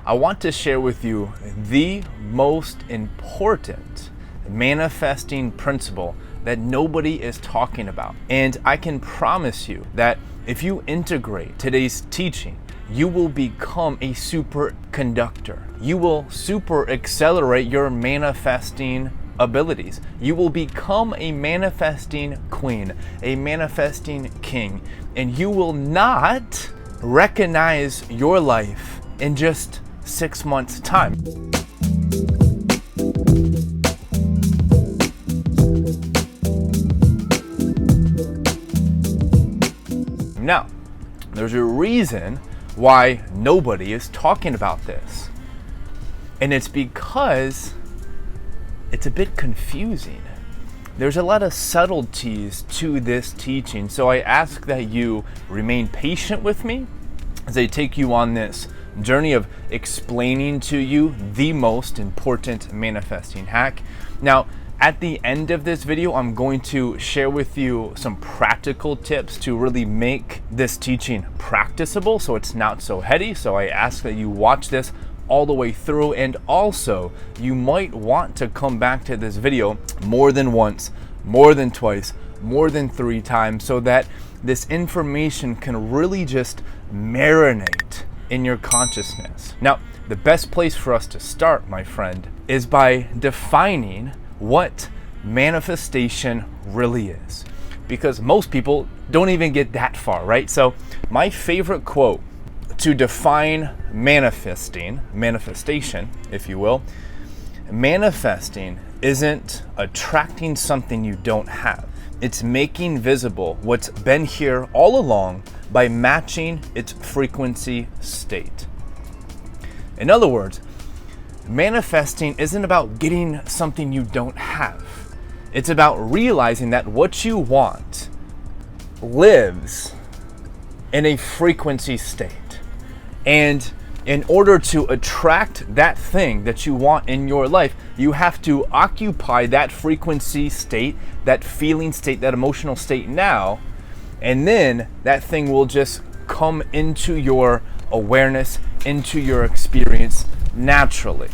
I want to share with you the most important manifesting principle that nobody is talking about. And I can promise you that if you integrate today's teaching, you will become a superconductor. You will super accelerate your manifesting abilities. You will become a manifesting queen, a manifesting king, and you will not recognize your life in just 6 months' time. Now, there's a reason why nobody is talking about this. And it's because it's a bit confusing. There's a lot of subtleties to this teaching. So I ask that you remain patient with me as I take you on this journey of explaining to you the most important manifesting hack. Now, at the end of this video, I'm going to share with you some practical tips to really make this teaching practicable so it's not so heady. So I ask that you watch this all the way through, and also you might want to come back to this video more than once, more than twice, more than 3 times, so that this information can really just marinate in your consciousness. Now, the best place for us to start, my friend, is by defining what manifestation really is, because most people don't even get that far, right? So my favorite quote to define manifestation, if you will, manifesting isn't attracting something you don't have. It's making visible what's been here all along by matching its frequency state. In other words, manifesting isn't about getting something you don't have. It's about realizing that what you want lives in a frequency state. And in order to attract that thing that you want in your life, you have to occupy that frequency state, that feeling state, that emotional state now, and then that thing will just come into your awareness, into your experience naturally.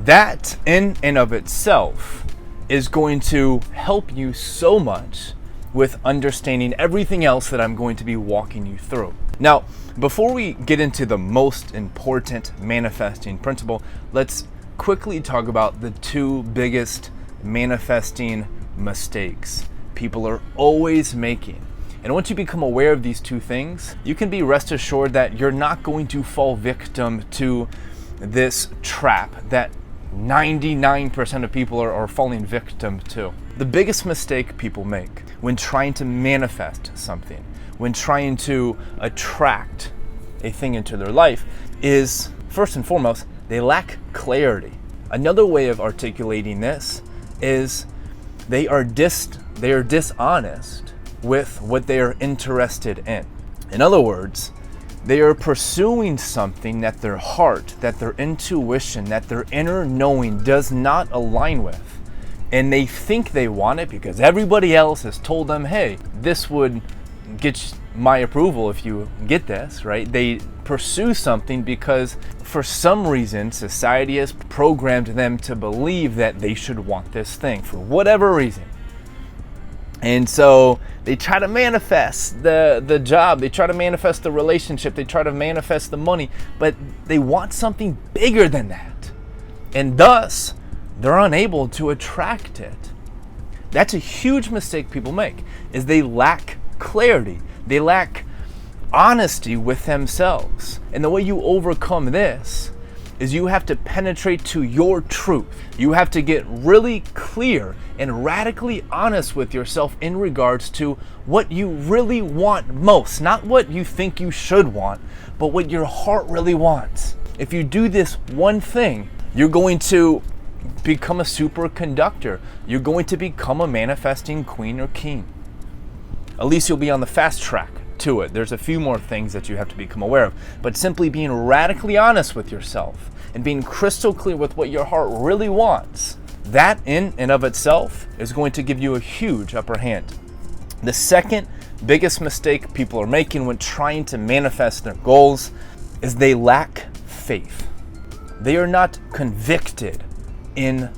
That in and of itself is going to help you so much with understanding everything else that I'm going to be walking you through. Now, before we get into the most important manifesting principle, let's quickly talk about the 2 biggest manifesting mistakes people are always making. And once you become aware of these 2 things, you can be rest assured that you're not going to fall victim to this trap that 99% of people are falling victim to. The biggest mistake people make when trying to manifest something, when trying to attract a thing into their life, is first and foremost, they lack clarity. Another way of articulating this is they are dishonest with what they are interested in. In other words, they are pursuing something that their heart, that their intuition, that their inner knowing does not align with. And they think they want it because everybody else has told them, hey, this would get my approval if you get this, right? They pursue something because for some reason society has programmed them to believe that they should want this thing for whatever reason. And so they try to manifest the job, they try to manifest the relationship, they try to manifest the money, but they want something bigger than that. And thus, they're unable to attract it. That's a huge mistake people make, is they lack clarity. They lack honesty with themselves. And the way you overcome this is you have to penetrate to your truth. You have to get really clear and radically honest with yourself in regards to what you really want most. Not what you think you should want, but what your heart really wants. If you do this one thing, you're going to become a superconductor. You're going to become a manifesting queen or king. At least you'll be on the fast track to it. There's a few more things that you have to become aware of, but simply being radically honest with yourself and being crystal clear with what your heart really wants, that in and of itself is going to give you a huge upper hand. The second biggest mistake people are making when trying to manifest their goals is they lack faith. They are not convicted in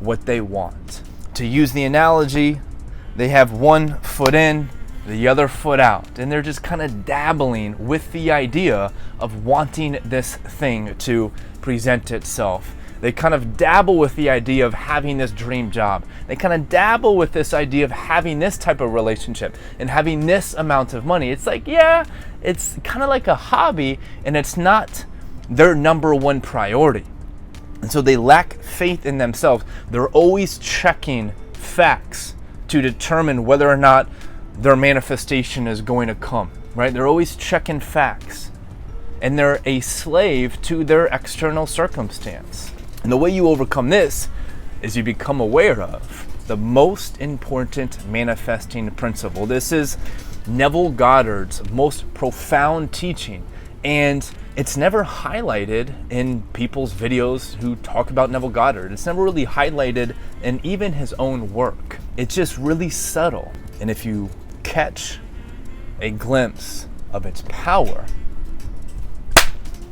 what they want. To use the analogy, they have one foot in, the other foot out, and they're just kind of dabbling with the idea of wanting this thing to present itself. They kind of dabble with the idea of having this dream job. They kind of dabble with this idea of having this type of relationship and having this amount of money. It's like, yeah, it's kind of like a hobby, and it's not their number one priority. And so they lack faith in themselves. They're always checking facts to determine whether or not their manifestation is going to come, right? They're always checking facts, and they're a slave to their external circumstance. And the way you overcome this is you become aware of the most important manifesting principle. This is Neville Goddard's most profound teaching, and it's never highlighted in people's videos who talk about Neville Goddard. It's never really highlighted in even his own work. It's just really subtle. And if you catch a glimpse of its power,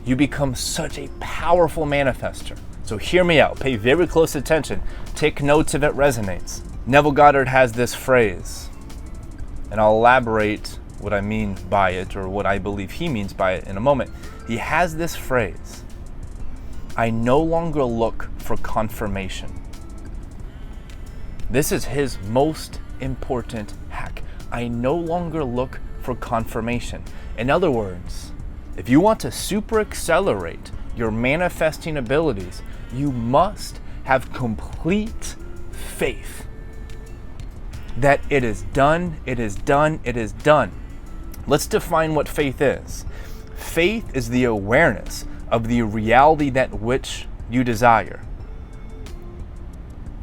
you become such a powerful manifester. So hear me out, pay very close attention, take notes if it resonates. Neville Goddard has this phrase, and I'll elaborate what I mean by it, or what I believe he means by it in a moment. He has this phrase: I no longer look for confirmation. This is his most important hack. I no longer look for confirmation. In other words, if you want to super accelerate your manifesting abilities, you must have complete faith that it is done, it is done, it is done. Let's define what faith is. Faith is the awareness of the reality that which you desire.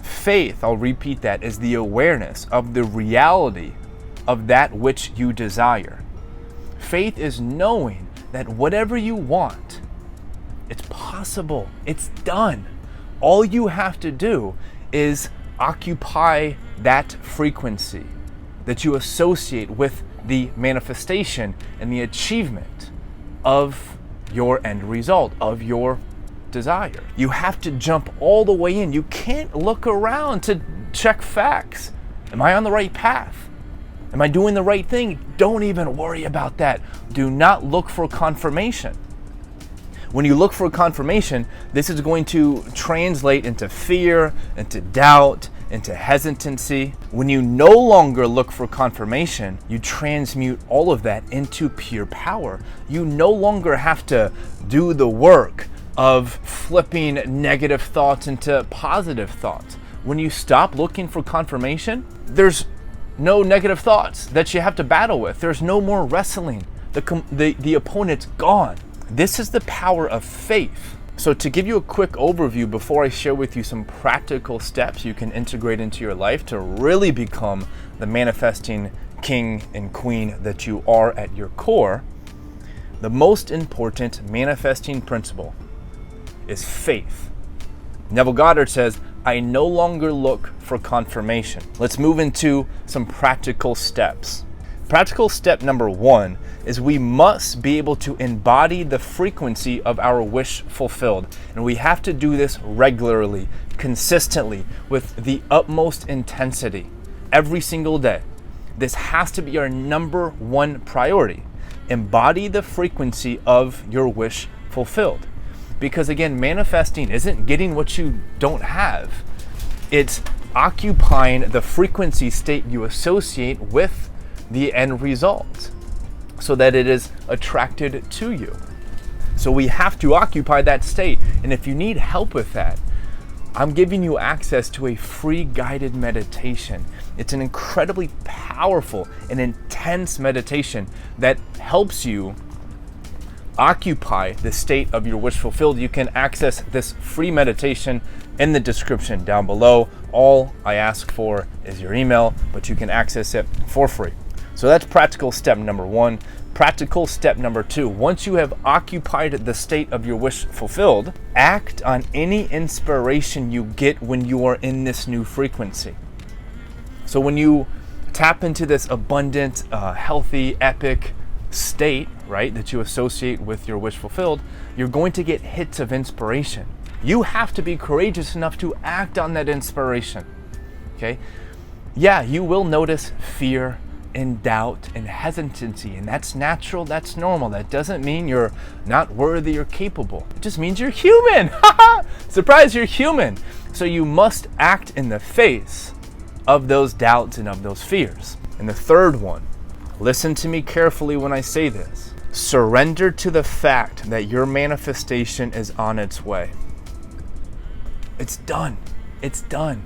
Faith, I'll repeat that, is the awareness of the reality of that which you desire. Faith is knowing that whatever you want, it's possible, it's done. All you have to do is occupy that frequency that you associate with the manifestation and the achievement of your end result, of your desire. You have to jump all the way in. You can't look around to check facts. Am I on the right path? Am I doing the right thing? Don't even worry about that. Do not look for confirmation. When you look for confirmation, this is going to translate into fear, into doubt, into hesitancy. When you no longer look for confirmation, you transmute all of that into pure power. You no longer have to do the work of flipping negative thoughts into positive thoughts. When you stop looking for confirmation, there's no negative thoughts that you have to battle with. There's no more wrestling. The opponent's gone. This is the power of faith. So to give you a quick overview before I share with you some practical steps you can integrate into your life to really become the manifesting king and queen that you are at your core, the most important manifesting principle is faith. Neville Goddard says, I no longer look for confirmation. Let's move into some practical steps. Practical step number 1 is we must be able to embody the frequency of our wish fulfilled. And we have to do this regularly, consistently, with the utmost intensity, every single day. This has to be our number 1 priority. Embody the frequency of your wish fulfilled. Because again, manifesting isn't getting what you don't have. It's occupying the frequency state you associate with the end result so that it is attracted to you. So we have to occupy that state. And if you need help with that, I'm giving you access to a free guided meditation. It's an incredibly powerful and intense meditation that helps you occupy the state of your wish fulfilled. You can access this free meditation in the description down below. All I ask for is your email, but you can access it for free. So that's practical step number 1. Practical step number 2, once you have occupied the state of your wish fulfilled, act on any inspiration you get when you are in this new frequency. So when you tap into this abundant, healthy, epic state, right, that you associate with your wish fulfilled, you're going to get hits of inspiration. You have to be courageous enough to act on that inspiration. Okay? Yeah, you will notice fear and doubt and hesitancy, and that's natural, that's normal. That doesn't mean you're not worthy or capable. It just means you're human. Surprise, you're human. So you must act in the face of those doubts and of those fears. And the third one, listen to me carefully when I say this. Surrender to the fact that your manifestation is on its way. It's done. It's done.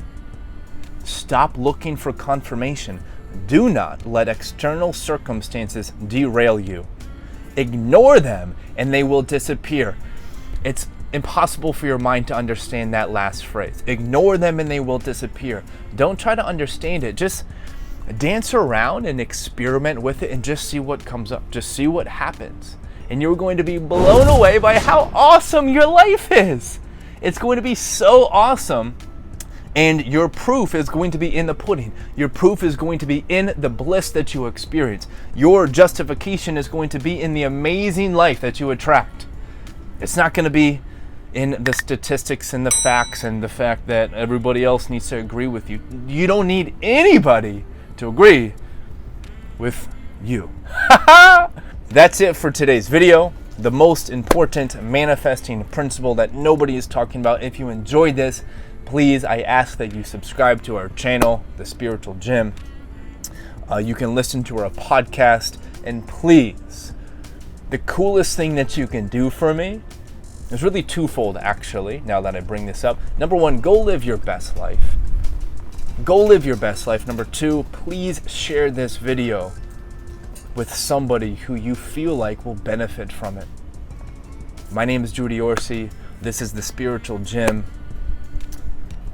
Stop looking for confirmation. Do not let external circumstances derail you. Ignore them and they will disappear. It's impossible for your mind to understand that last phrase. Ignore them and they will disappear. Don't try to understand it. Just dance around and experiment with it and just see what comes up. Just see what happens. And you're going to be blown away by how awesome your life is. It's going to be so awesome. And your proof is going to be in the pudding. Your proof is going to be in the bliss that you experience. Your justification is going to be in the amazing life that you attract. It's not going to be in the statistics and the facts and the fact that everybody else needs to agree with you. You don't need anybody to agree with you. That's it for today's video. The most important manifesting principle that nobody is talking about. If you enjoyed this, please, I ask that you subscribe to our channel, The Spiritual Gym. You can listen to our podcast. And please, the coolest thing that you can do for me is really twofold, actually, now that I bring this up. Number one, go live your best life. Go live your best life. Number two, please share this video with somebody who you feel like will benefit from it. My name is Judy Orsi. This is The Spiritual Gym.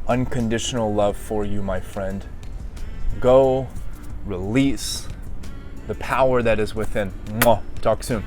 Unconditional love for you, my friend. Go release the power that is within. Mwah. Talk soon.